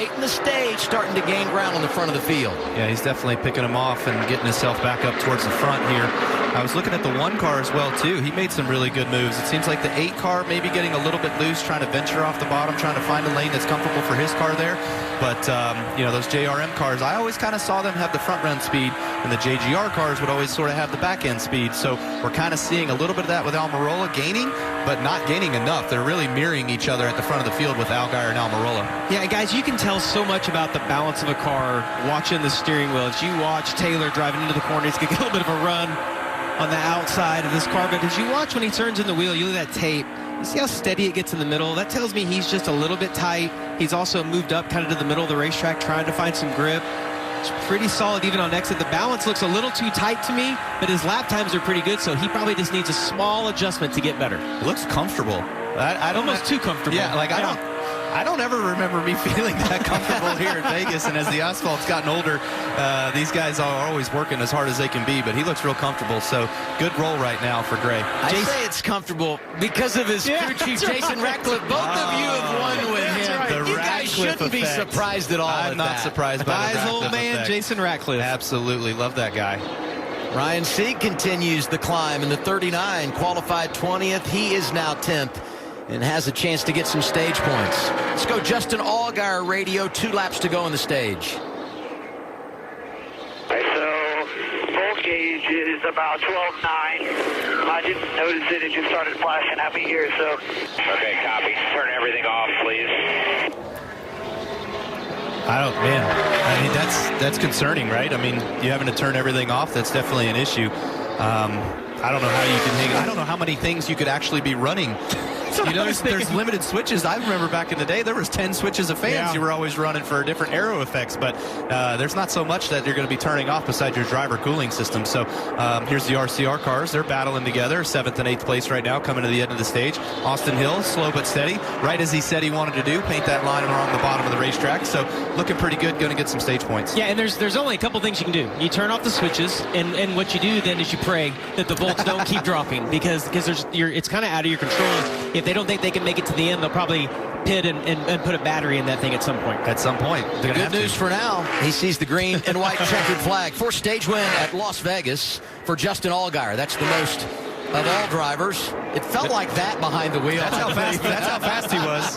late in the stage, starting to gain ground on the front of the field. Yeah, he's definitely picking him off and getting himself back up towards the front here. I was looking at the 1 car as well, too. He made some really good moves. It seems like the 8 car maybe getting a little bit loose, trying to venture off the bottom, trying to find a lane that's comfortable for his car there. But, you know, those JRM cars, I always kind of saw them have the front run speed, and the JGR cars would always sort of have the back end speed. So we're kind of seeing a little bit of that with Almirola gaining, but not gaining enough. They're really mirroring each other at the front of the field with Allgaier and Almirola. Yeah, guys, you can tell so much about the balance of a car watching the steering wheel. As you watch Taylor driving into the corner, he's going to get a little bit of a run on the outside of this car. But as you watch when he turns in the wheel, you look at that tape, you see how steady it gets in the middle. That tells me he's just a little bit tight. He's also moved up kind of to the middle of the racetrack, trying to find some grip. It's pretty solid even on exit. The balance looks a little too tight to me, but his lap times are pretty good, so he probably just needs a small adjustment to get better. It looks comfortable. I don't Almost too comfortable. Yeah, like I don't ever remember me feeling that comfortable here in Vegas. And as the asphalt's gotten older, these guys are always working as hard as they can be. But he looks real comfortable. So good roll right now for Gray. I say it's comfortable because of his crew chief, Jason Ratcliffe. Both of you have won with him. Right. You guys shouldn't be surprised at all. I'm not surprised by His old man, effect. Jason Ratcliffe. Absolutely. Love that guy. Ryan Sieg continues the climb in the 39, qualified 20th. He is now 10th and has a chance to get some stage points. Let's go Justin Allgaier radio, 2 laps to go in the stage. So full gauge is about 12.9. I didn't notice it. It just started flashing at me here, so. Okay, copy. Turn everything off, please. I mean, that's concerning, right? I mean, you having to turn everything off, that's definitely an issue. I don't know how you can hang. I don't know how many things you could actually be running. You know, there's limited switches. I remember back in the day, there was 10 switches of fans you were always running for different aero effects, but there's not so much that you're going to be turning off besides your driver cooling system. So here's the RCR cars. They're battling together, 7th and 8th place right now, coming to the end of the stage. Austin Hill, slow but steady, right as he said he wanted to do, paint that line along the bottom of the racetrack. So looking pretty good, going to get some stage points. Yeah, and there's only a couple things you can do. You turn off the switches, and what you do then is you pray that the volts don't keep dropping, because it's kind of out of your control. If they don't think they can make it to the end, they'll probably pit and put a battery in that thing at some point. The good news for now, he sees the green and white checkered flag. 4th stage win at Las Vegas for Justin Allgaier. That's the most of all drivers. It felt like that behind the wheel. That's how fast he was.